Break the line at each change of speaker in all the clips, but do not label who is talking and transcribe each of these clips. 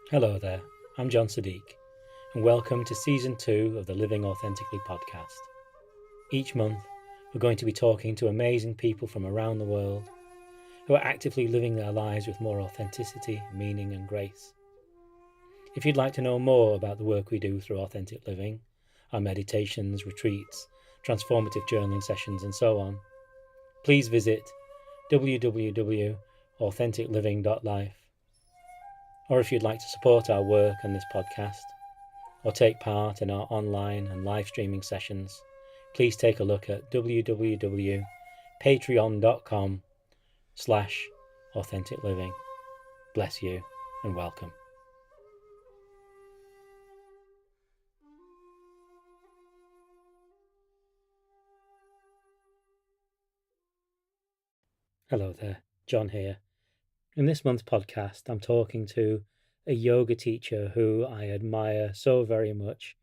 Hello there, I'm John Siddique, and welcome to Season 2 of the Living Authentically podcast. Each month, we're going to be talking to amazing people from around the world who are actively living their lives with more authenticity, meaning, and grace. If you'd like to know more about the work we do through authentic living, our meditations, retreats, transformative journaling sessions, and so on, please visit www.authenticliving.life. Or if you'd like to support our work on this podcast, or take part in our online and live streaming sessions, please take a look at www.patreon.com/authenticliving. Bless you and welcome. Hello there, John here. In this month's podcast, I'm talking to a yoga teacher who I admire so very much,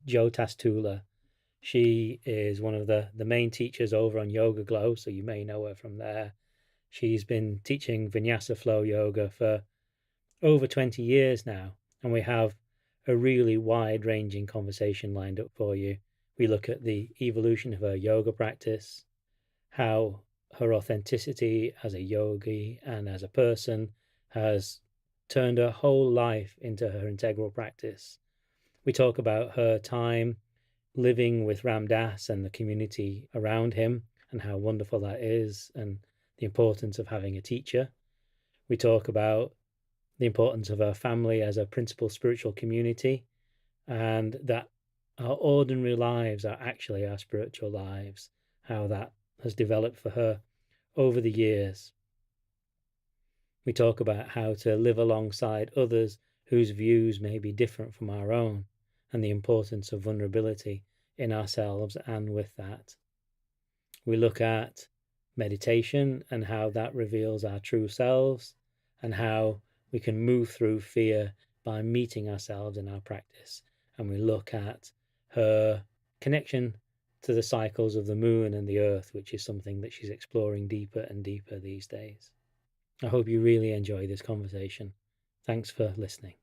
Jo Tastula. She is one of the main teachers over on Yoga Glow, so you may know her from there. She's been teaching vinyasa flow yoga for over 20 years now, and we have a really wide-ranging conversation lined up for you. We look at the evolution of her yoga practice, how her authenticity as a yogi and as a person has turned her whole life into her integral practice. We talk about her time living with Ram Dass and the community around him and how wonderful that is and the importance of having a teacher. We talk about the importance of her family as a principal spiritual community and that our ordinary lives are actually our spiritual lives, how that has developed for her over the years. We talk about how to live alongside others whose views may be different from our own and the importance of vulnerability in ourselves and with that. We look at meditation and how that reveals our true selves and how we can move through fear by meeting ourselves in our practice. And we look at her connection to the cycles of the moon and the earth, which is something that she's exploring deeper and deeper these days. I hope you really enjoy this conversation. Thanks for listening.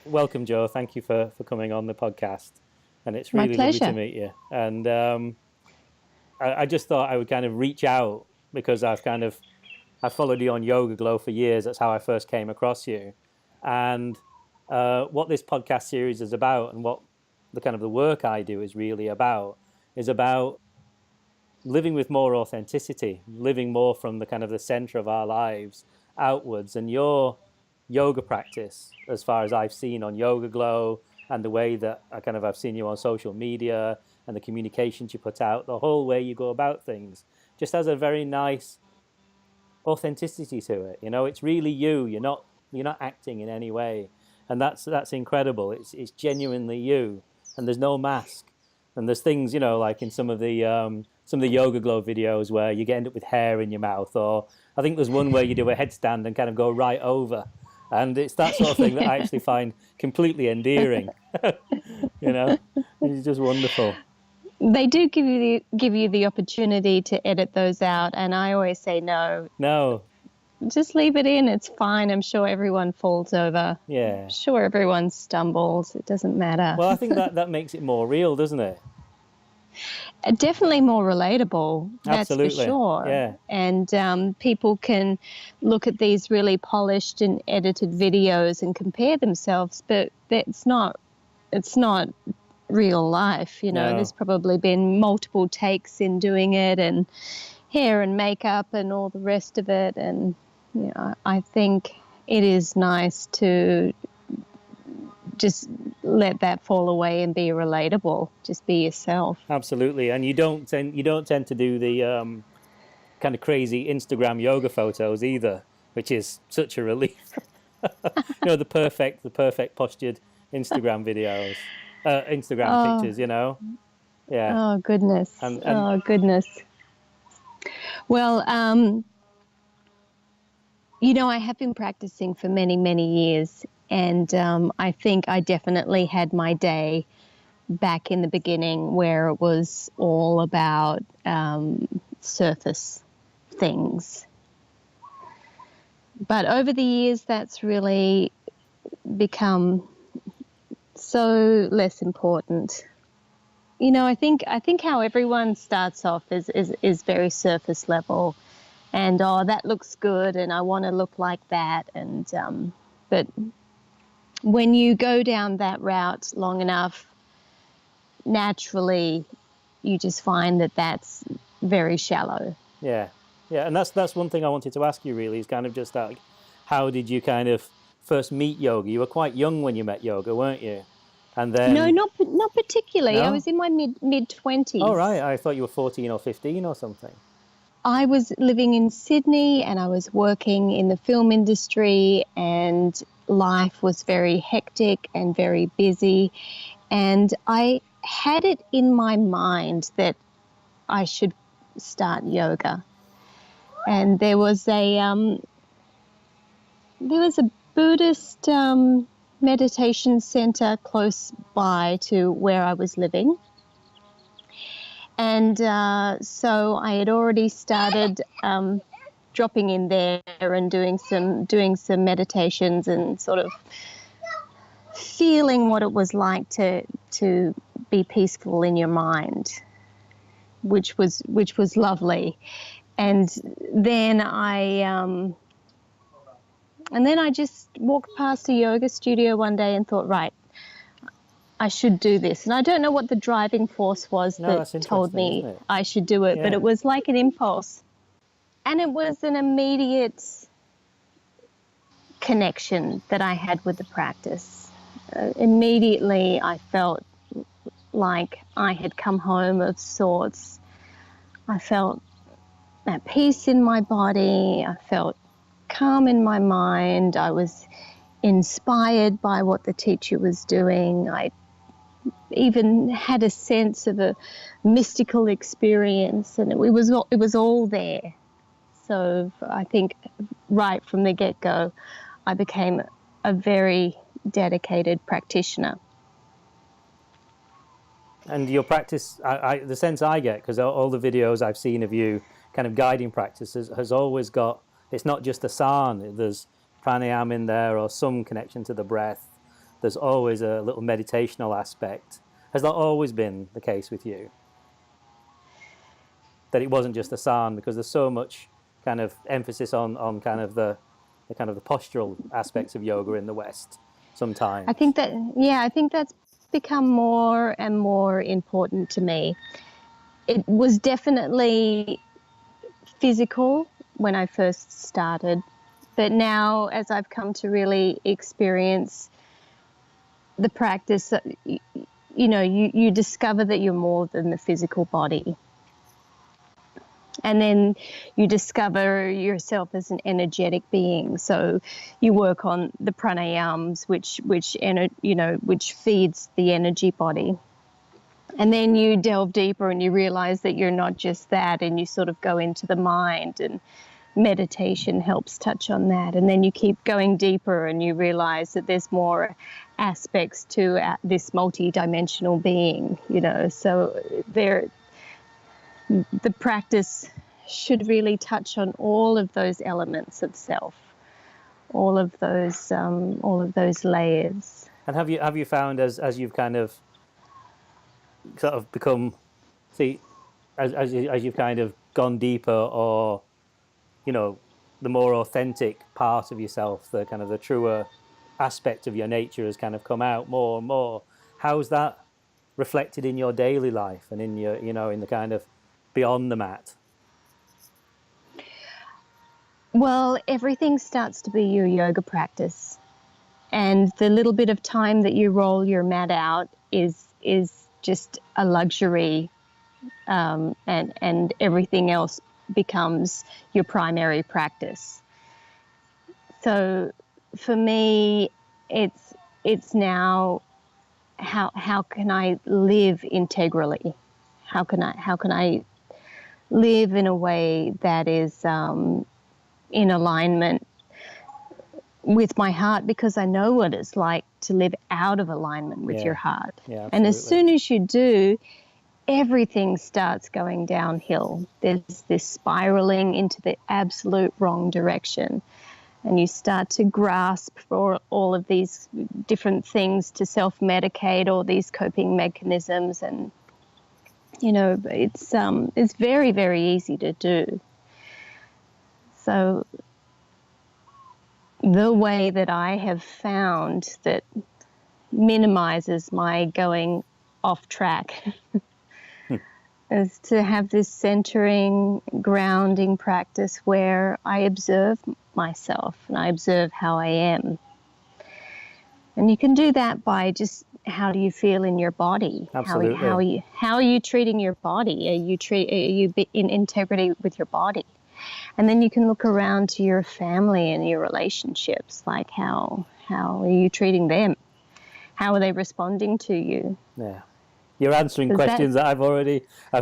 Welcome, Jo. Thank you for coming on the podcast. And it's really lovely to meet you. And I just thought I would kind of reach out because I followed you on Yoga Glow for years. That's how I first came across you. And what this podcast series is about and what the work I do is really about living with more authenticity, living more from the center of our lives outwards. And your yoga practice, as far as I've seen on Yoga Glow and the way that I've seen you on social media and the communications you put out, the whole way you go about things just has a very nice authenticity to it. You know, it's really you. You're not acting in any way. And that's incredible. It's genuinely you. And there's no mask, and there's things, like in some of the Yoga Glow videos where you end up with hair in your mouth, or I think there's one where you do a headstand and kind of go right over, and it's that sort of thing that I actually find completely endearing. It's just wonderful.
They do give you the opportunity to edit those out, and I always say no. Just leave it in. It's fine. I'm sure everyone falls over.
Yeah.
I'm sure everyone stumbles. It doesn't matter.
Well, I think that makes it more real, doesn't it?
Definitely more relatable.
Absolutely.
That's for sure.
Yeah.
And people can look at these really polished and edited videos and compare themselves, but it's not real life.
No.
There's probably been multiple takes in doing it, and hair and makeup and all the rest of it. And I think it is nice to just let that fall away and be relatable. Just be yourself.
Absolutely. And you don't tend to do the kind of crazy Instagram yoga photos either, which is such a relief. The perfect postured Instagram videos, Instagram pictures. Yeah.
Oh goodness. Oh goodness. Well, I have been practicing for many, many years, and I think I definitely had my day back in the beginning where it was all about surface things. But over the years, that's really become so less important. You know, I think how everyone starts off is very surface level, and oh, that looks good, and I want to look like that, and but when you go down that route long enough, naturally, you just find that that's very shallow.
Yeah, yeah, and that's one thing I wanted to ask you. Really, is kind of just that, like, how did you kind of first meet yoga? You were quite young when you met yoga, weren't you? And
No,
then
not particularly. I
no,
was in my mid
oh
20s.
right, I thought you were 14 or 15 or something.
I was living in Sydney and I was working in the film industry, and life was very hectic and very busy. And I had it in my mind that I should start yoga. And there was a Buddhist meditation center close by to where I was living. And so I had already started dropping in there and doing some meditations and sort of feeling what it was like to be peaceful in your mind, which was lovely. And then I just walked past a yoga studio one day and thought, right, I should do this. And I don't know what the driving force was
No,
that
that's
told
interesting, isn't
me
it?
I should do it, but
Yeah.
it was like an impulse. And it was an immediate connection that I had with the practice. Immediately, I felt like I had come home of sorts. I felt at peace in my body. I felt calm in my mind. I was inspired by what the teacher was doing. I even had a sense of a mystical experience, and it was all there. So I think right from the get-go, I became a very dedicated practitioner.
And your practice, the sense I get, because all the videos I've seen of you kind of guiding practices has always got, it's not just asana, there's pranayama in there or some connection to the breath. There's always a little meditational aspect. Has that always been the case with you? That it wasn't just asana, because there's so much kind of emphasis on kind of the kind of the postural aspects of yoga in the West
I
sometimes.
think that, yeah, I think that's become more and more important to me. It was definitely physical when I first started, but now as I've come to really experience the practice, you discover that you're more than the physical body. And then you discover yourself as an energetic being. So you work on the pranayams, which feeds the energy body. And then you delve deeper and you realize that you're not just that, and you sort of go into the mind, and meditation helps touch on that. And then you keep going deeper and you realize that there's more aspects to this multi-dimensional being, So the practice should really touch on all of those elements of self, all of those layers.
And have you found as you've kind of sort of become, see, as you've kind of gone deeper, or you know the more authentic part of yourself, the kind of the truer aspect of your nature has kind of come out more and more, how's that reflected in your daily life and in your, in the kind of beyond the mat?
Well, everything starts to be your yoga practice, and the little bit of time that you roll your mat out is just a luxury, and everything else becomes your primary practice. So for me, it's now how can I live integrally? How can I live in a way that is in alignment with my heart, because I know what it's like to live out of alignment with your
Yeah,
heart.
yeah,
And as
absolutely.
soon as you do, everything starts going downhill. There's this spiraling into the absolute wrong direction. and you start to grasp for all of these different things to self-medicate, all these coping mechanisms, and it's very, very easy to do. So the way that I have found that minimizes my going off track is to have this centering, grounding practice where I observe myself and I observe how I am. And you can do that by just, how do you feel in your body?
Absolutely.
How are you treating your body? Are you in integrity with your body? And then you can look around to your family and your relationships, like how are you treating them? How are they responding to you?
Yeah. You're answering questions that I've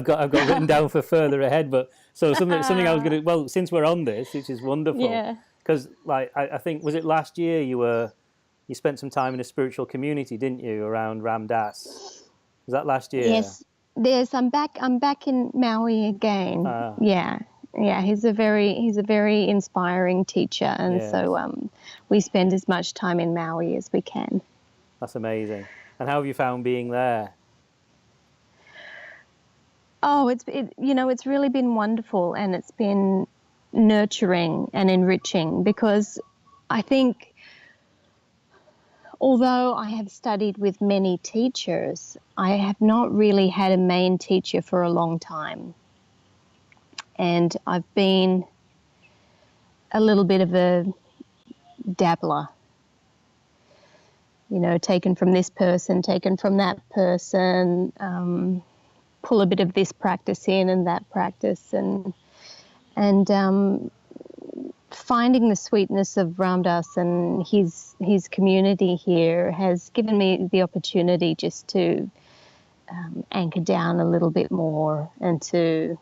got written down for further ahead. But so something I was going to, well, since we're on this, which is wonderful.
Yeah.
Because like, I think, was it last year you spent some time in a spiritual community, didn't you, around Ram Dass? Was that last year?
Yes. I'm back in Maui again. Yeah. He's a very inspiring teacher, and so we spend as much time in Maui as we can.
That's amazing. And how have you found being there?
Oh, it's really been wonderful, and it's been nurturing and enriching, because I think, although I have studied with many teachers, I have not really had a main teacher for a long time. And I've been a little bit of a dabbler, taken from this person, taken from that person, pull a bit of this practice in and that practice, and finding the sweetness of Ram Dass and his community here has given me the opportunity just to anchor down a little bit more, and to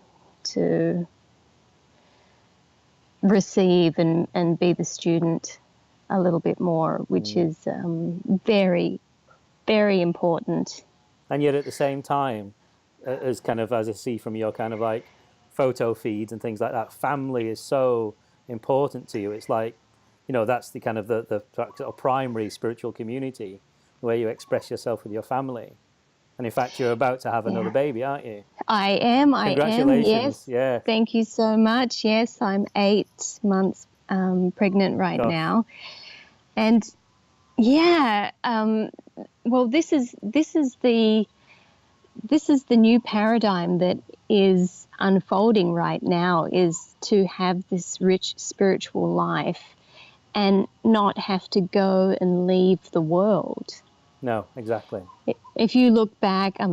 receive and be the student a little bit more, which is very, very important.
And yet at the same time, as I see from your kind of like photo feeds and things like that, family is so important to you. It's like, that's the kind of the primary spiritual community where you express yourself with your family. And in fact, you're about to have another baby, aren't you?
I am.
Congratulations.
Yes. Yeah. Thank you so much. Yes, I'm 8 months pregnant right now. And well, this is the new paradigm that is unfolding right now, is to have this rich spiritual life and not have to go and leave the world.
No, exactly.
If you look back at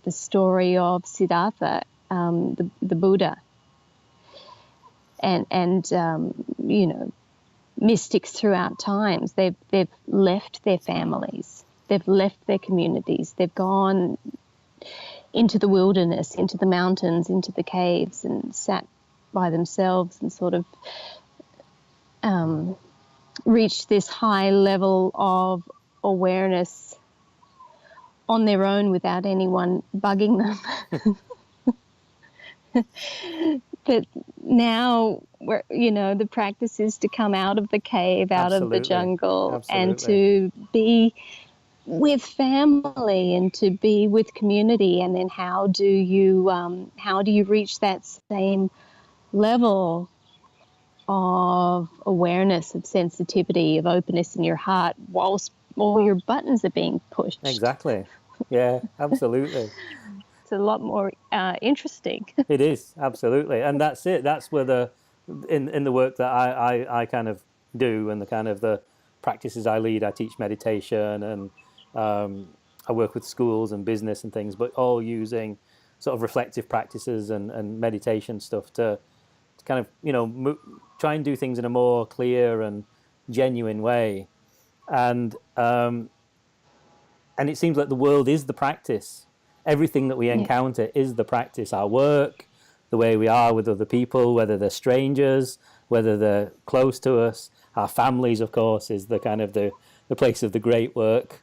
the story of Siddhartha, the Buddha, and mystics throughout times, they've left their families, they've left their communities, they've gone into the wilderness, into the mountains, into the caves, and sat by themselves and sort of reached this high level of awareness on their own without anyone bugging them. But now, the practice is to come out of the cave, out of the jungle, and to be with family and to be with community. And then how do you reach that same level of awareness, of sensitivity, of openness in your heart, whilst all your buttons are being pushed?
Exactly. Yeah, absolutely.
It's a lot more interesting.
It is, absolutely. And that's it. That's where in the work that I kind of do, and the kind of the practices I lead, I teach meditation, and I work with schools and business and things, but all using sort of reflective practices and meditation stuff to kind of, try and do things in a more clear and genuine way. And it seems like the world is the practice. Everything that we encounter is the practice. Our work, the way we are with other people, whether they're strangers, whether they're close to us. Our families, of course, is the kind of the place of the great work.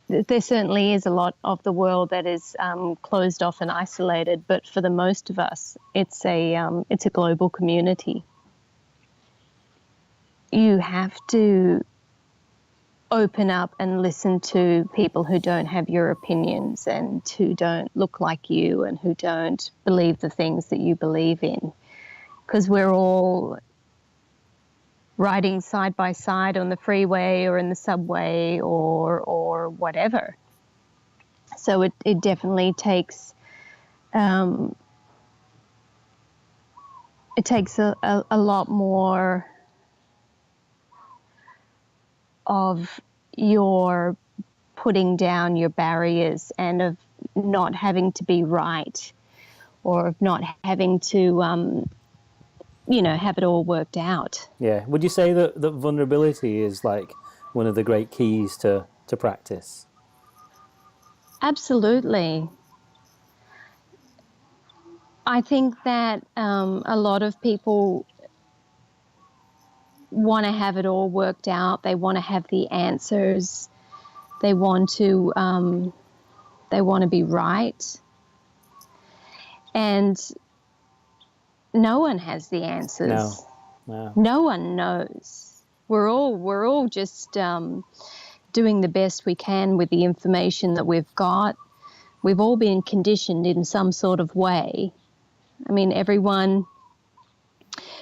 There certainly is a lot of the world that is closed off and isolated, but for the most of us, it's a global community. you have to open up and listen to people who don't have your opinions and who don't look like you and who don't believe the things that you believe in. Because we're all riding side by side on the freeway or in the subway or whatever. So it definitely takes a lot more of your putting down your barriers and of not having to be right or of not having to, have it all worked out.
Yeah. Would you say that vulnerability is like one of the great keys to practice?
Absolutely. I think that a lot of people want to have it all worked out. They want to have the answers. They want to be right. And no one has the answers. No one knows. We're all just doing the best we can with the information that we've got. We've all been conditioned in some sort of way. I mean, everyone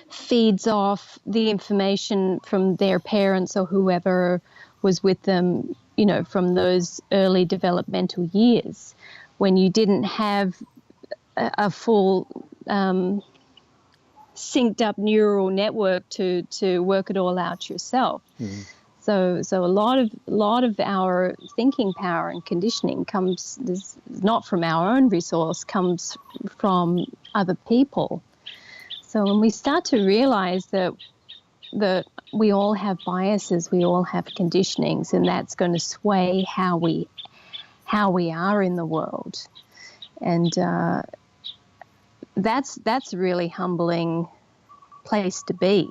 feeds off the information from their parents or whoever was with them, from those early developmental years when you didn't have a full synced up neural network to work it all out yourself. Mm-hmm. So a lot of our thinking power and conditioning comes not from our own resource, comes from other people. So when we start to realize that we all have biases, we all have conditionings, and that's going to sway how we are in the world, and that's a really humbling place to be,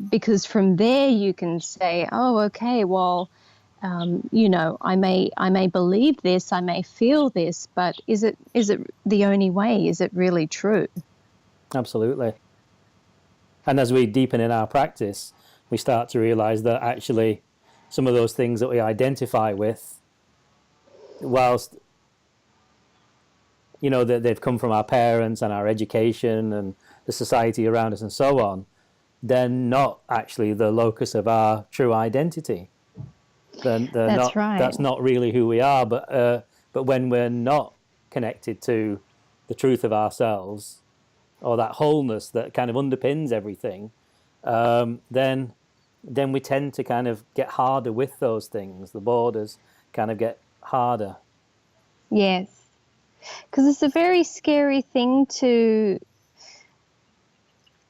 because from there you can say, oh, okay, well, I may believe this, I may feel this, but is it the only way? Is it really true?
Absolutely. And as we deepen in our practice, we start to realize that actually some of those things that we identify with, whilst that they've come from our parents and our education and the society around us and so on, they're not actually the locus of our true identity.
That's right.
That's not really who we are. But when we're not connected to the truth of ourselves, or that wholeness that kind of underpins everything, then we tend to kind of get harder with those things. The borders kind of get harder.
Yes, because it's a very scary thing to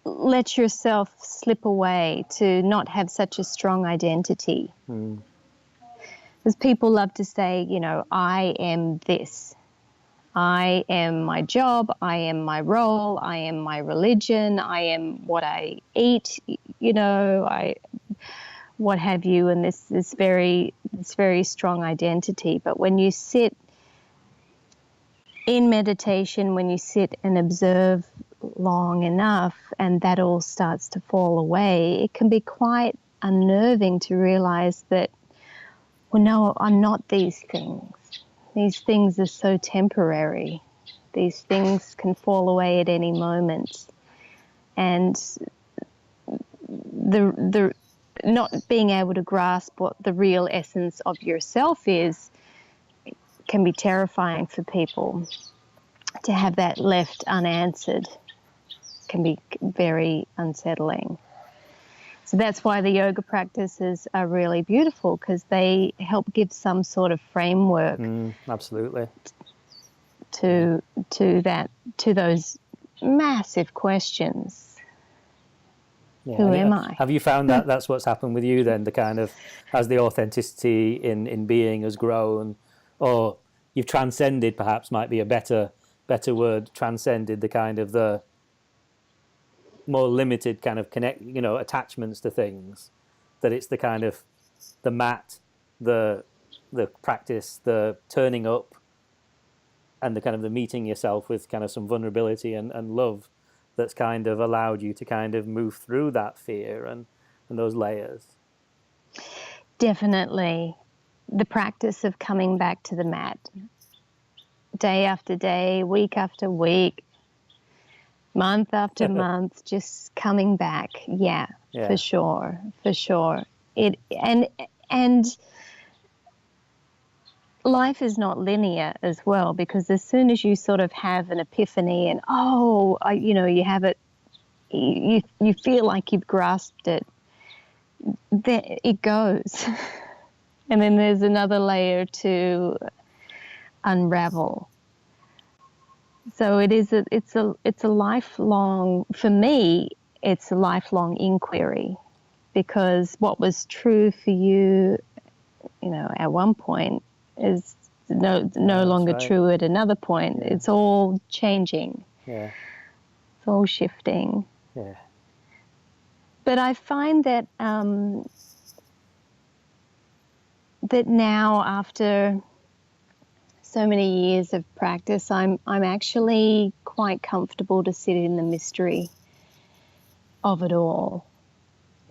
let yourself slip away, to not have such a strong identity. Because people love to say, I am this. I am my job, I am my role, I am my religion, I am what I eat, what have you, and this very strong identity. But when you sit in meditation, when you sit and observe long enough and that all starts to fall away, it can be quite unnerving to realize that, well, no, I'm not these things. These things are so temporary. These things can fall away at any moment. And the not being able to grasp what the real essence of yourself is can be terrifying for people. To have that left unanswered can be very unsettling. So that's why the yoga practices are really beautiful, because they help give some sort of framework.
Absolutely.
To those massive questions.
Yeah.
Who am I?
Have you found that that's what's happened with you then? The kind of, as the authenticity in being has grown, or you've transcended, perhaps might be a better word, transcended the kind of the more limited kind of attachments to things, that it's the kind of the mat, the practice, the turning up, and the kind of the meeting yourself with kind of some vulnerability and love that's kind of allowed you to kind of move through that fear and and those layers.
Definitely. The practice of coming back to the mat day after day, week after week, month after month, just coming back. Yeah, for sure. And life is not linear as well, because as soon as you sort of have an epiphany and you have it, you feel like you've grasped it, then it goes. And then there's another layer to unravel. So it's a lifelong, for me, it's a lifelong inquiry, because what was true for you, at one point is no longer true at another point. Yeah. It's all changing.
Yeah.
It's all shifting.
Yeah.
But I find that that now, after so many years of practice, I'm actually quite comfortable to sit in the mystery of it all,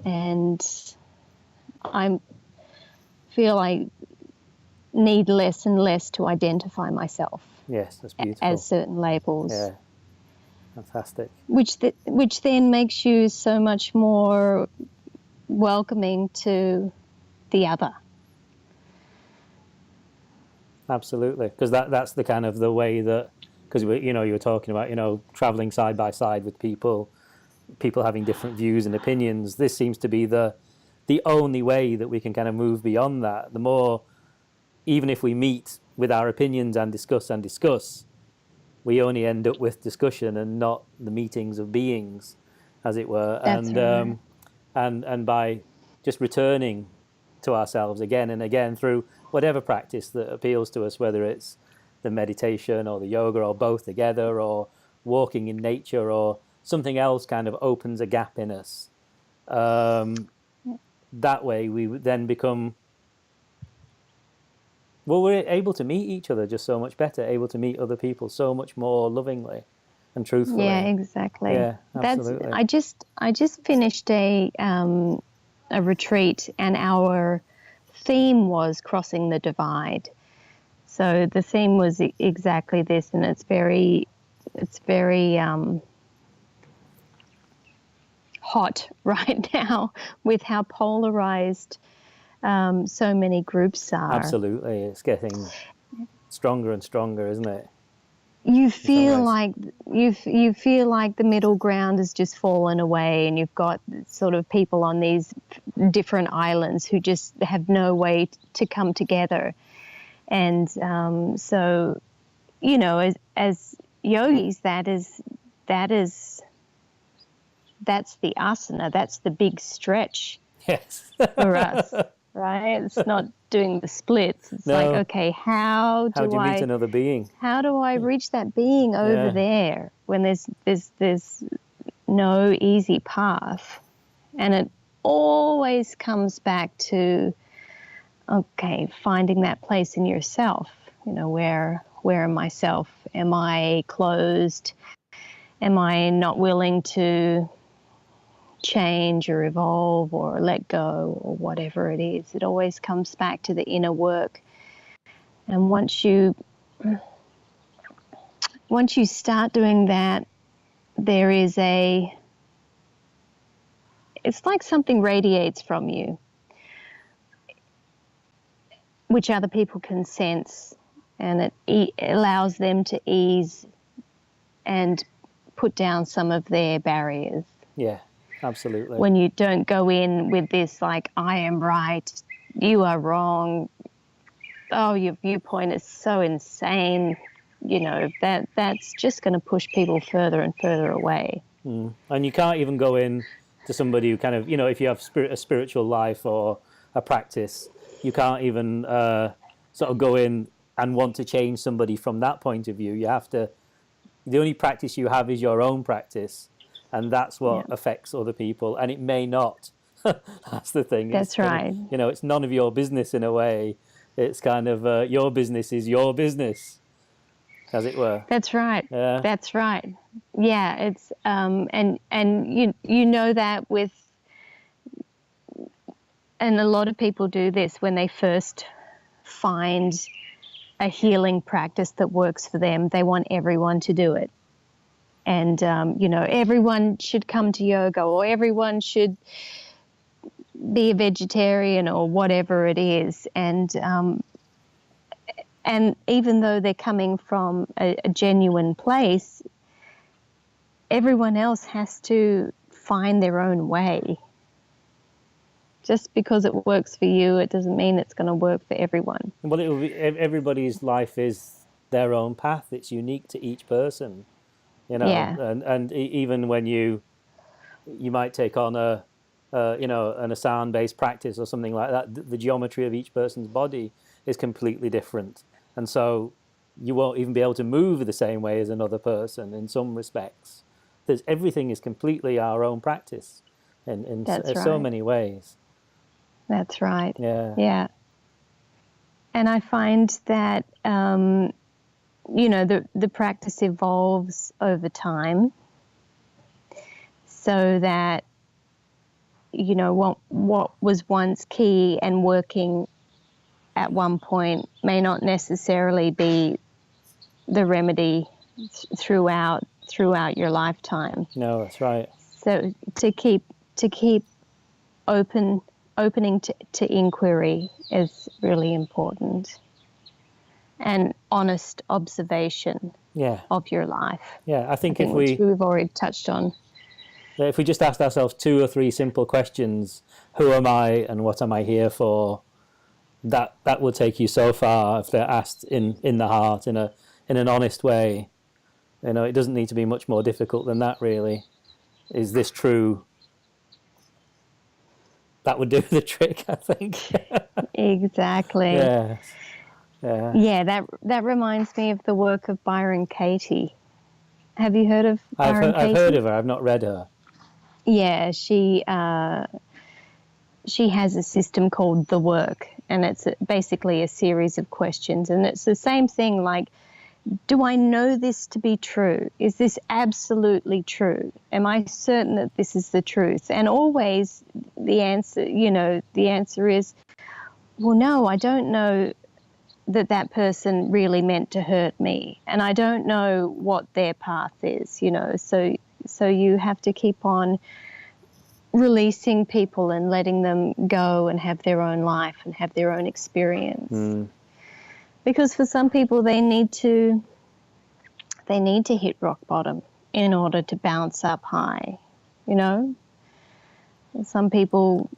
and I feel I need less and less to identify myself.
Yes, that's beautiful.
As certain labels.
Yeah, fantastic.
Which then makes you so much more welcoming to the other.
Absolutely, because that's the kind of the way that, because you were talking about traveling side by side with people having different views and opinions. This seems to be the only way that we can kind of move beyond that. The more, even if we meet with our opinions and discuss, we only end up with discussion and not the meetings of beings, as it were.
That's right.
And by just returning to ourselves again and again through whatever practice that appeals to us, whether it's the meditation or the yoga or both together, or walking in nature, or something else kind of opens a gap in us. That way we then become, we're able to meet each other just so much better, able to meet other people so much more lovingly and truthfully.
Yeah, exactly.
Yeah, absolutely.
I just finished a retreat, and our theme was crossing the divide. So the theme was exactly this, and it's very hot right now with how polarized so many groups are.
Absolutely, it's getting stronger and stronger, isn't it?
You feel like the middle ground has just fallen away, and you've got sort of people on these different islands who just have no way to come together. And so, as yogis, that's the asana, that's the big stretch.
Yes.
For us, right? It's not doing the splits. It's like, okay, how do
you meet another being?
How do I reach that being over there when there's no easy path? And it always comes back to, okay, finding that place in yourself. Where am I self? Am I closed? Am I not willing to change or evolve or let go or whatever it is? It always comes back to the inner work. And once you start doing that, there is it's like something radiates from you, which other people can sense, and it allows them to ease and put down some of their barriers.
Yeah, absolutely.
When you don't go in with this, like, I am right, you are wrong, oh, your viewpoint is so insane, that's just going to push people further and further away.
And you can't even go in to somebody who kind of, if you have a spiritual life or a practice, you can't even sort of go in and want to change somebody from that point of view. You have to, the only practice you have is your own practice, and that's what affects other people, and it may not. That's the thing.
That's right.
It's none of your business in a way. It's kind of your business is your business, as it were.
That's right.
Yeah.
That's right. Yeah, it's and you know that with a lot of people do this when they first find a healing practice that works for them. They want everyone to do it. And, everyone should come to yoga, or everyone should be a vegetarian, or whatever it is. And even though they're coming from a genuine place, everyone else has to find their own way. Just because it works for you, it doesn't mean it's going to work for everyone.
Well, it will be, everybody's life is their own path. It's unique to each person,
Yeah.
and even when you might take on an asana-based practice or something like that, the geometry of each person's body is completely different. And so you won't even be able to move the same way as another person in some respects. Everything is completely our own practice in so many ways.
That's right.
Yeah.
Yeah. And I find that, the practice evolves over time, so that, what was once key and working at one point may not necessarily be the remedy throughout your lifetime.
No, that's right.
So to keep opening to inquiry is really important, and honest observation of your life.
Yeah, I think if
which we've already touched on.
If we just asked ourselves 2 or 3 simple questions, who am I and what am I here for, that will take you so far if they're asked in the heart, in an honest way. It doesn't need to be much more difficult than that, really. Is this true? That would do the trick, I think.
Exactly.
Yes.
Yeah. Yeah, that reminds me of the work of Byron Katie. Have you heard of Byron Katie?
I've heard of her. I've not read her.
Yeah, she has a system called The Work, and it's basically a series of questions, and it's the same thing, like, do I know this to be true? Is this absolutely true? Am I certain that this is the truth? And always the answer is, well, no, I don't know that person really meant to hurt me, and I don't know what their path is, so you have to keep on releasing people and letting them go and have their own life and have their own experience. Because for some people, they need to hit rock bottom in order to bounce up high, Some people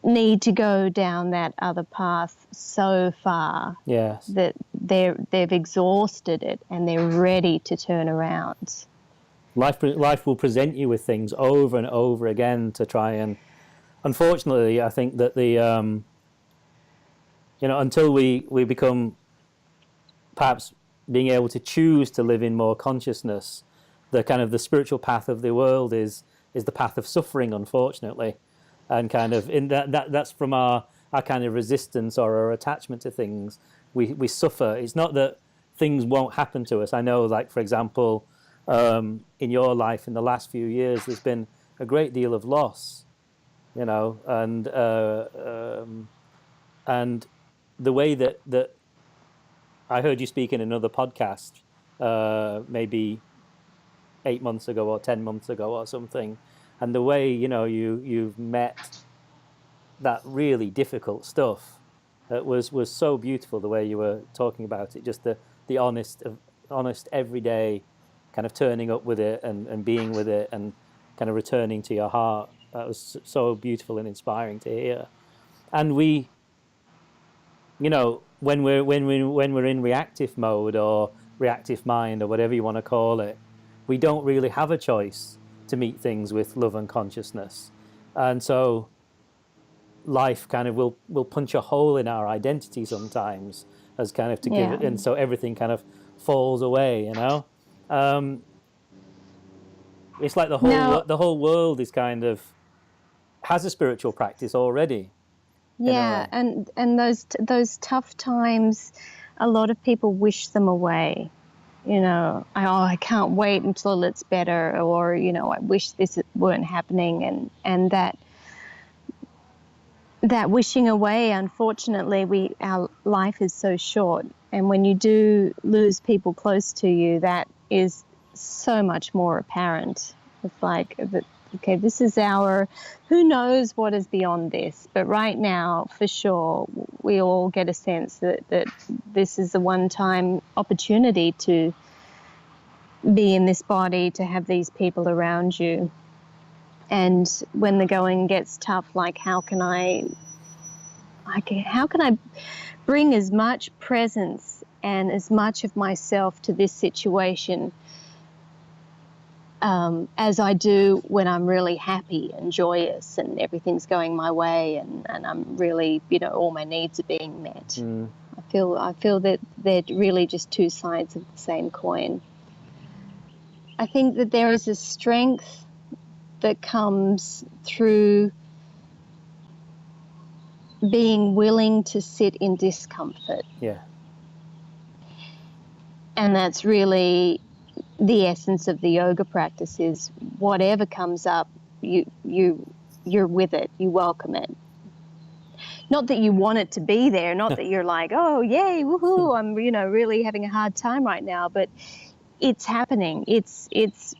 need to go down that other path so far that they've exhausted it and they're ready to turn around.
Life will present you with things over and over again to try and, unfortunately, I think that until we become perhaps being able to choose to live in more consciousness, the spiritual path of the world is the path of suffering, unfortunately, and in that's from our kind of resistance or our attachment to things. We suffer. It's not that things won't happen to us. I know, like, for example, in your life in the last few years, there's been a great deal of loss, and the way that I heard you speak in another podcast, maybe 8 months ago or 10 months ago or something, and the way you've met that really difficult stuff, it was so beautiful, the way you were talking about it, just the honest everyday kind of turning up with it and being with it and kind of returning to your heart. That was so beautiful and inspiring to hear. And we, when we're in reactive mode or reactive mind or whatever you want to call it, we don't really have a choice to meet things with love and consciousness. And so life kind of will punch a hole in our identity sometimes, as kind of to give it, and so everything kind of falls away, It's like the whole world is kind of has a spiritual practice already.
Yeah, and those tough times, a lot of people wish them away. I can't wait until it's better, or I wish this weren't happening, and that that wishing away, unfortunately, our life is so short, and when you do lose people close to you, that is so much more apparent. It's like, okay, this is who knows what is beyond this, but right now, for sure, we all get a sense that this is a one-time opportunity to be in this body, to have these people around you. And when the going gets tough, like, how can I bring as much presence and as much of myself to this situation as I do when I'm really happy and joyous and everything's going my way, and I'm really, all my needs are being met. I feel that they're really just two sides of the same coin. I think that there is a strength that comes through being willing to sit in discomfort.
Yeah.
And that's really the essence of the yoga practice, is whatever comes up, you're with it, you welcome it. Not that you want it to be there, not that you're like, oh, yay, woohoo, I'm, really having a hard time right now, but it's happening. It's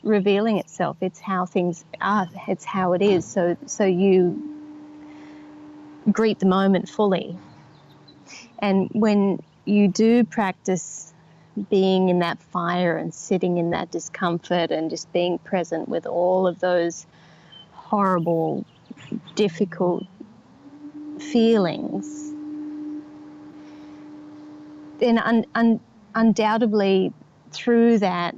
revealing itself. It's how things are. It's how it is. So you greet the moment fully. And when you do practice being in that fire and sitting in that discomfort and just being present with all of those horrible, difficult feelings, then undoubtedly through that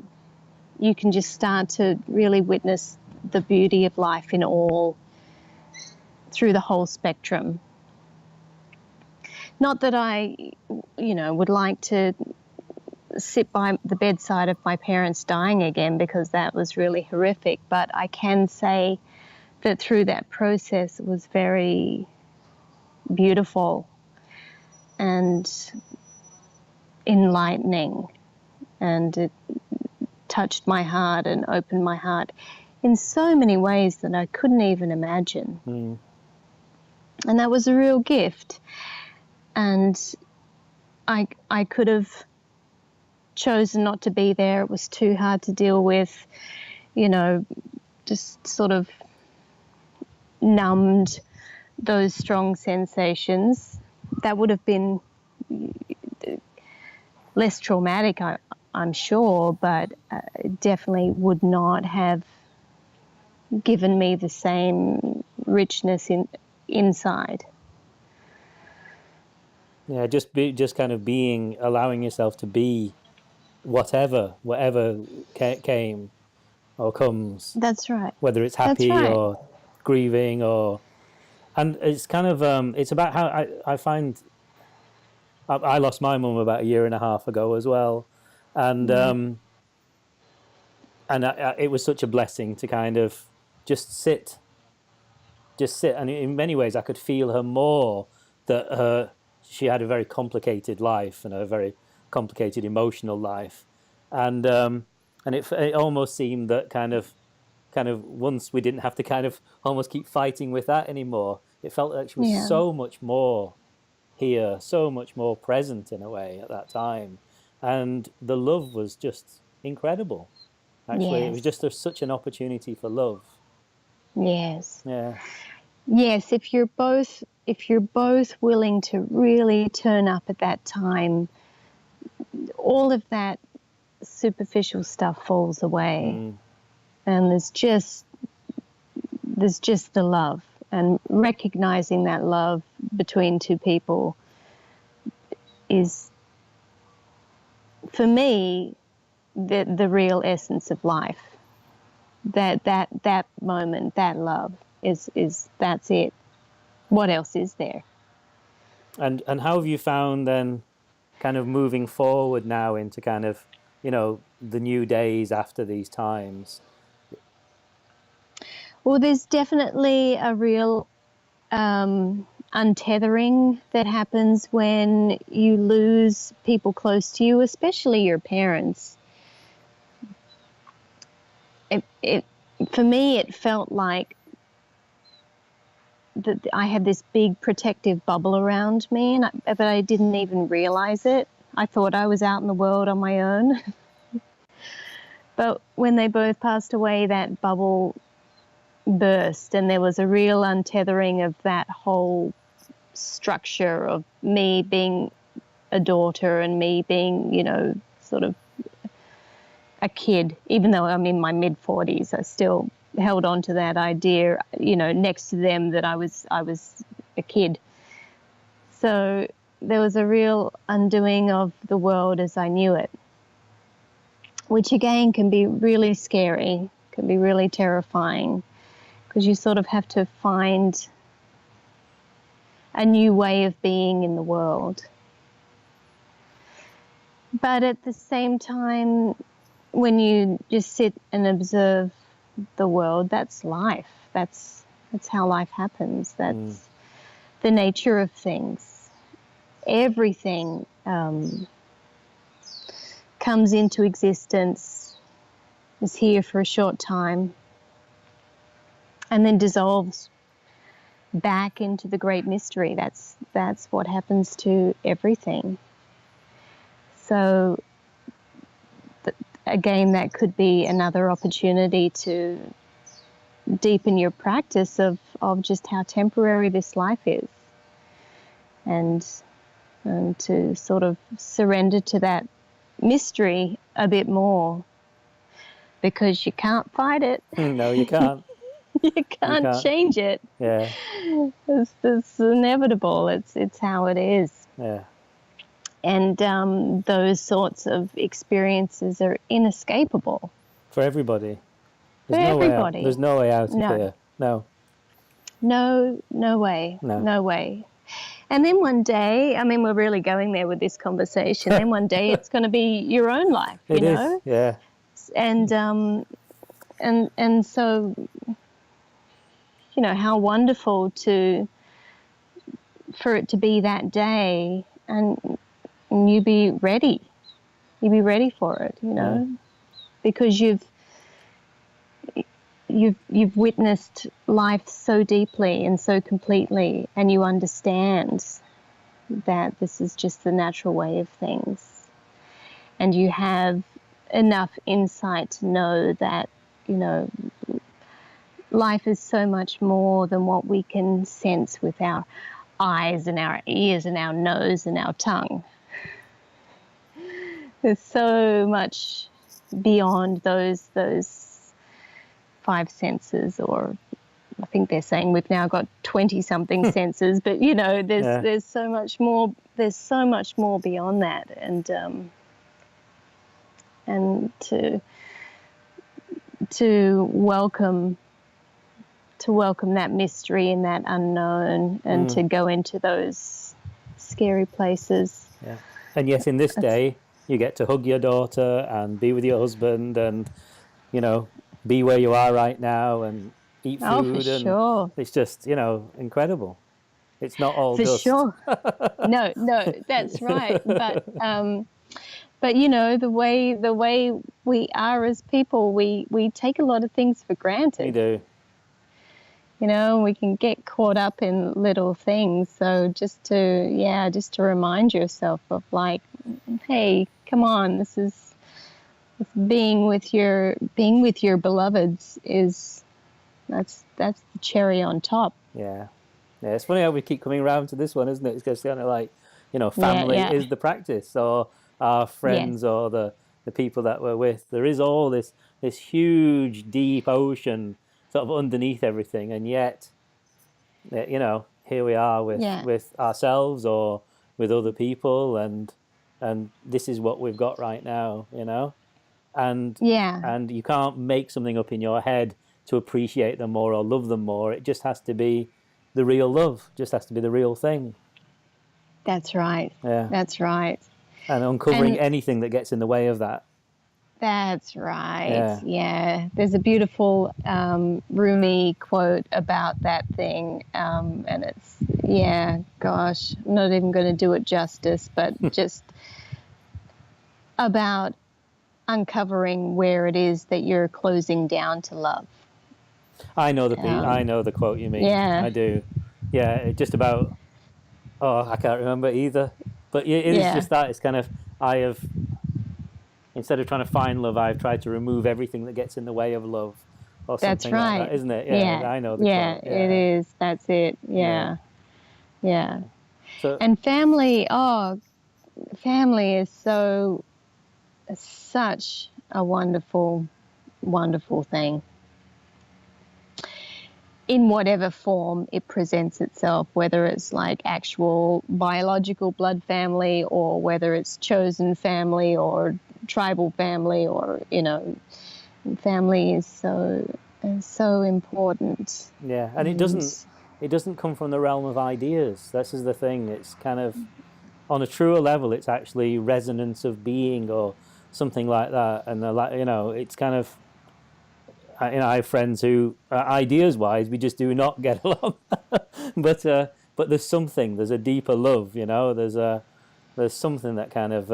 you can just start to really witness the beauty of life through the whole spectrum. Not that I, would like to sit by the bedside of my parents dying again, because that was really horrific, but I can say that through that process it was very beautiful and enlightening, and it touched my heart and opened my heart in so many ways that I couldn't even imagine. And that was a real gift. And I could have chosen not to be there. It was too hard to deal with, just sort of numbed those strong sensations. That would have been less traumatic, I'm sure, but definitely would not have given me the same richness inside.
Yeah, just kind of allowing yourself to be whatever came or comes.
That's right.
Whether it's happy or grieving, and it's kind of it's about how I find. I lost my mum about a year and a half ago as well, and it was such a blessing to kind of just sit, and in many ways I could feel her more, that she had a very complicated life and a very complicated emotional life, and it almost seemed that kind of once we didn't have to kind of almost keep fighting with that anymore, it felt like she was so much more here, so much more present in a way at that time, and the love was just incredible. Actually, it was just such an opportunity for love.
Yes.
Yeah.
Yes, if you're both willing to really turn up at that time, all of that superficial stuff falls away. And there's just the love, and recognizing that love between two people is, for me, the real essence of life. That moment, that love is that's it. What else is there?
And how have you found then, kind of moving forward now into kind of, the new days after these times?
Well, there's definitely a real untethering that happens when you lose people close to you, especially your parents. For me, it felt like I had this big protective bubble around me, but I didn't even realize it. I thought I was out in the world on my own. But when they both passed away, that bubble burst, and there was a real untethering of that whole structure of me being a daughter and me being, sort of a kid. Even though I'm in my mid-40s, I still held on to that idea, next to them, that I was a kid. So there was a real undoing of the world as I knew it, which again can be really scary, can be really terrifying, because you sort of have to find a new way of being in the world. But at the same time, when you just sit and observe the world, that's life. That's how life happens. That's the nature of things. Everything comes into existence, is here for a short time, and then dissolves back into the great mystery. That's what happens to everything. So again, that could be another opportunity to deepen your practice of just how temporary this life is, and to sort of surrender to that mystery a bit more, because you can't fight it.
No, you can't.
You can't change it.
Yeah.
It's inevitable. It's how it is.
Yeah.
And those sorts of experiences are inescapable.
For everybody.
For everybody.
There's no way out of here. No.
No way. No way. And then one day, I mean, we're really going there with this conversation. Then one day it's going to be your own life, you know?
Yeah.
And so, how wonderful for it to be that day, and you be ready. You be ready for it, because you've witnessed life so deeply and so completely, and you understand that this is just the natural way of things, and you have enough insight to know that life is so much more than what we can sense with our eyes and our ears and our nose and our tongue. There's so much beyond those five senses, or I think they're saying we've now got 20-something senses, but there's so much more. There's so much more beyond that, and to welcome that mystery and that unknown, and to go into those scary places.
Yeah. And yet in this day, you get to hug your daughter and be with your husband, and be where you are right now and eat food.
Oh, for sure.
It's just incredible. It's not all
for
dust.
Sure. No, that's right. But the way we are as people, we take a lot of things for granted.
We do.
We can get caught up in little things. So just to remind yourself of, like, hey, come on, this is being with your beloveds that's the cherry on top.
Yeah. It's funny how we keep coming around to this one, isn't it? It's just kind of like, family is the practice, or our friends, or the people that we're with. There is all this huge, deep ocean sort of underneath everything, and yet, here we are with ourselves or with other people, and this is what we've got right now, and you can't make something up in your head to appreciate them more or love them more. It just has to be the real love, just has to be the real thing.
That's right.
Yeah.
That's right.
And uncovering anything that gets in the way of that.
That's right. Yeah. There's a beautiful Rumi quote about that thing, and it's, gosh, I'm not even going to do it justice, but just about uncovering where it is that you're closing down to love.
I know the quote you mean.
Yeah.
I do. yeah, it just about, oh, I can't remember either. But it is
Yeah,
just that. It's kind of, I have, instead of trying to find love, I've tried to remove everything that gets in the way of love, or
that's
something like that,
right.
isn't it? Yeah,
Yeah,
I know the
yeah,
quote.
it
Yeah,
is. That's it.
yeah.
Yeah, yeah.
So,
And family, oh, family is such a wonderful, wonderful thing. In whatever form it presents itself, whether it's like actual biological blood family or whether it's chosen family or tribal family, or, family is so important.
yeah, and
And
it doesn't come from the realm of ideas. This is the thing. It's kind of, on a truer level, it's actually resonance of being or something like that. And it's kind of, I have friends who, ideas wise, we just do not get along. But there's something. There's a deeper love. There's something that kind of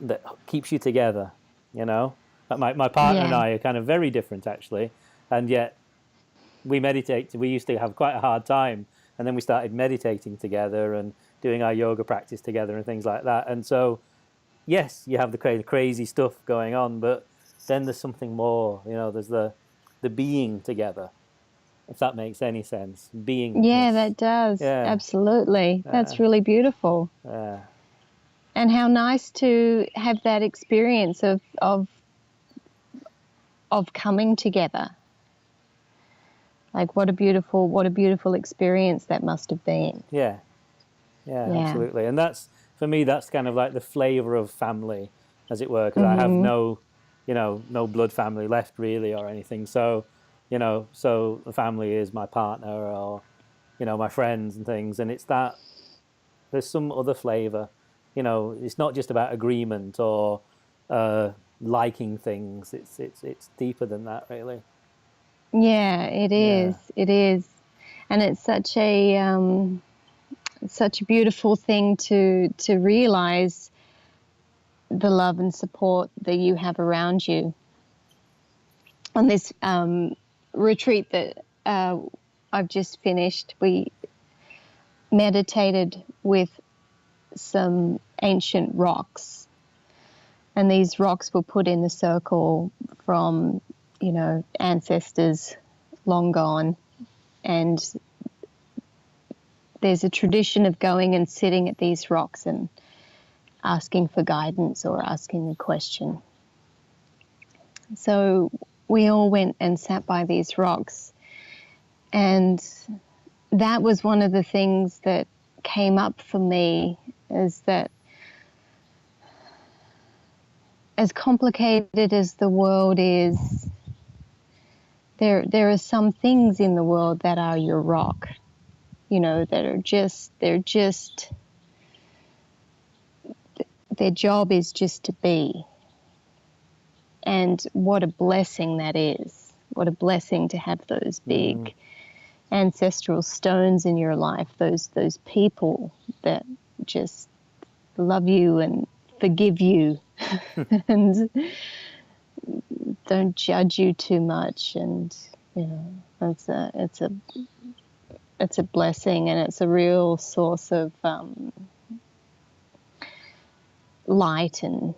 that keeps you together. But my partner and
yeah,
I are kind of very different actually, and yet we meditate. We used to have quite a hard time, and then we started meditating together and doing our yoga practice together and things like that. And so, yes, you have the crazy stuff going on, but then there's something more. There's the being together, if that makes any sense.
yeah,
Beingness.
that does.
Yeah.
Absolutely.
Uh,
That's really beautiful.
uh,
And how nice to have that experience of coming together. Like what a beautiful experience that must have been.
yeah. Yeah.
Yeah.
Absolutely. And that's, for me, that's kind of like the flavor of family, as it were, because I have
Mhm.
no blood family left really or anything. So the family is my partner or my friends and things, and it's that there's some other flavor. It's not just about agreement or liking things. It's deeper than that, really.
Yeah, it is.
Yeah,
It is. And it's such a beautiful thing to realize the love and support that you have around you. On this retreat that I've just finished, we meditated with some ancient rocks, and these rocks were put in the circle from, ancestors long gone. And there's a tradition of going and sitting at these rocks and asking for guidance or asking a question. So we all went and sat by these rocks, and that was one of the things that came up for me, is that as complicated as the world is, there are some things in the world that are your rock, that are just, their job is just to be. And what a blessing that is. What a blessing to have those big ancestral stones in your life, those people that just love you and forgive you and don't judge you too much. And it's a blessing, and it's a real source of light and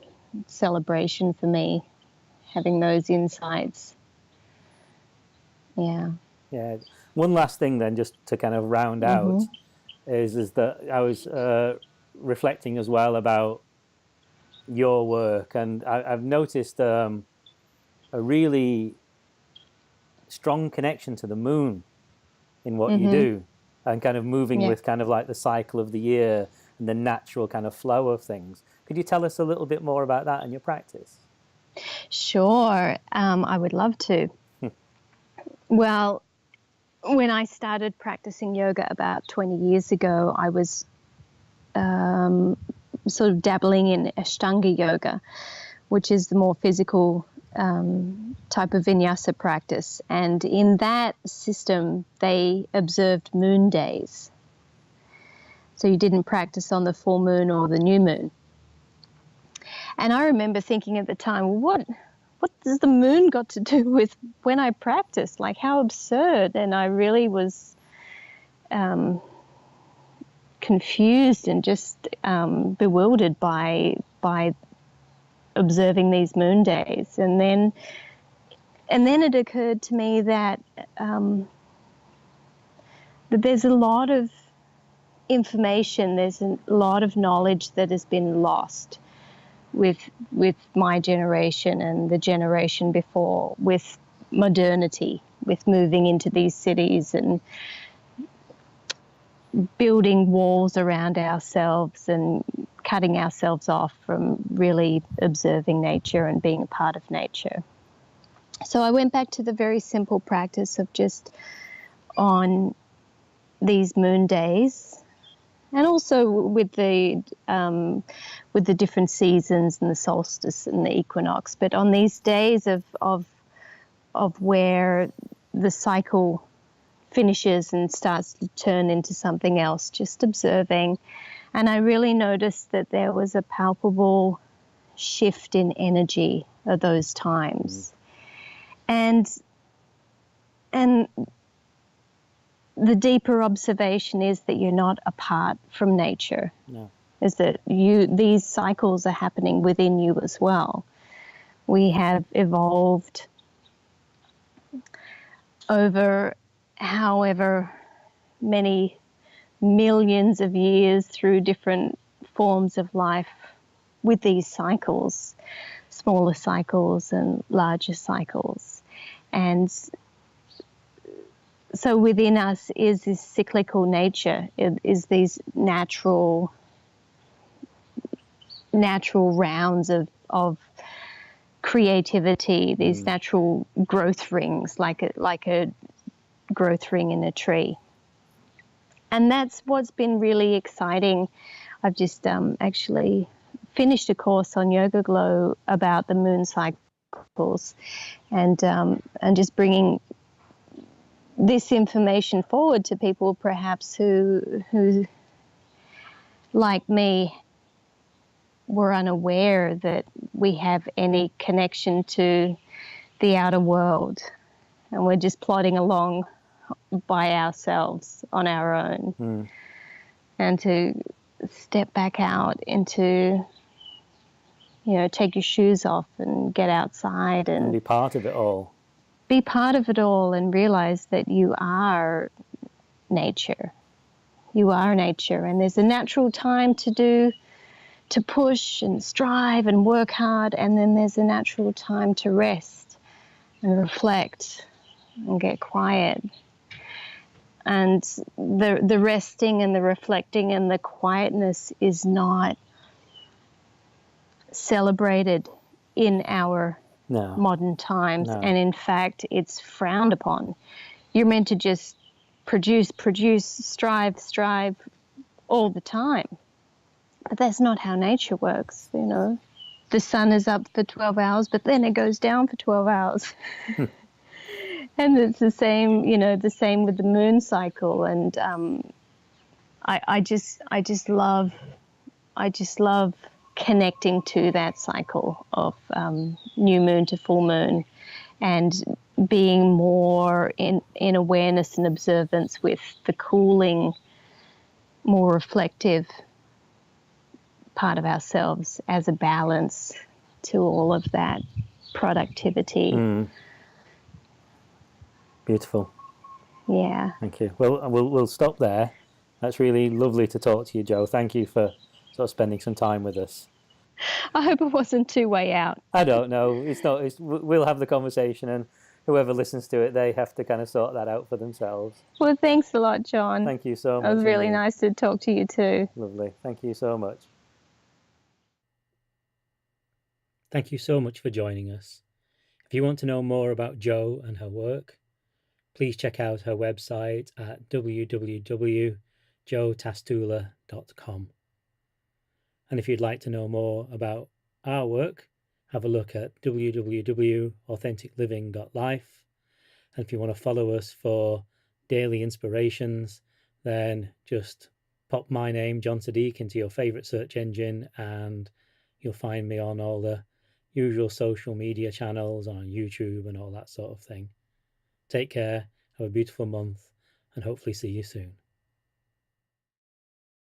celebration for me, having those insights. Yeah.
yeah. One last thing, then, just to kind of round out, is that I was reflecting as well about your work, and I've noticed a really strong connection to the moon in what you do, and kind of moving
Yeah.
with kind of like the cycle of the year and the natural kind of flow of things. Could you tell us a little bit more about that in your practice?
Sure. I would love to. Well, when I started practicing yoga about 20 years ago, I was sort of dabbling in Ashtanga yoga, which is the more physical type of vinyasa practice. And in that system, they observed moon days. So you didn't practice on the full moon or the new moon. And I remember thinking at the time, what does the moon got to do with when I practice? Like, how absurd. And I really was confused and just bewildered by observing these moon days. And then it occurred to me that there's a lot of information, there's a lot of knowledge that has been lost with my generation and the generation before, with modernity, with moving into these cities and building walls around ourselves and cutting ourselves off from really observing nature and being a part of nature. So I went back to the very simple practice of just on these moon days, and also with the different seasons and the solstice and the equinox, but on these days of where the cycle finishes and starts to turn into something else, just observing. And I really noticed that there was a palpable shift in energy at those times. And the deeper observation is that you're not apart from nature.
No.
Is that these cycles are happening within you as well. We have evolved over however many millions of years through different forms of life with these cycles, smaller cycles and larger cycles. And so within us is this cyclical nature, is these natural rounds of creativity, these natural growth rings, like a growth ring in a tree. And that's what's been really exciting. I've just actually finished a course on Yoga Glow about the moon cycles, and just bringing this information forward to people perhaps who like me were unaware that we have any connection to the outer world, and we're just plodding along by ourselves on our own. And to step back out into, take your shoes off and get outside and
be part of it all.
Be part of it all and realize that you are nature. You are nature, and there's a natural time to push and strive and work hard, and then there's a natural time to rest and reflect and get quiet. And the resting and the reflecting and the quietness is not celebrated in our modern times. No. And in fact, it's frowned upon. You're meant to just produce, strive all the time. But that's not how nature works, The sun is up for 12 hours, but then it goes down for 12 hours. And it's the same, the same with the moon cycle. And I just love connecting to that cycle of new moon to full moon, and being more in awareness and observance with the cooling, more reflective part of ourselves as a balance to all of that productivity.
Beautiful.
Yeah.
Thank you. Well, we'll stop there. That's really lovely to talk to you, Jo. Thank you for sort of spending some time with us.
I hope it wasn't too way out.
I don't know. It's not. We'll have the conversation, and whoever listens to it, they have to kind of sort that out for themselves.
Well, thanks a lot, John.
Thank you so much.
It was really nice to talk to you too.
Lovely. Thank you so much. Thank you so much for joining us. If you want to know more about Jo and her work, please check out her website at www.jotastula.com. And if you'd like to know more about our work, have a look at www.authenticliving.life. And if you want to follow us for daily inspirations, then just pop my name, John Siddique, into your favourite search engine, and you'll find me on all the usual social media channels, on YouTube and all that sort of thing. Take care, have a beautiful month, and hopefully see you soon.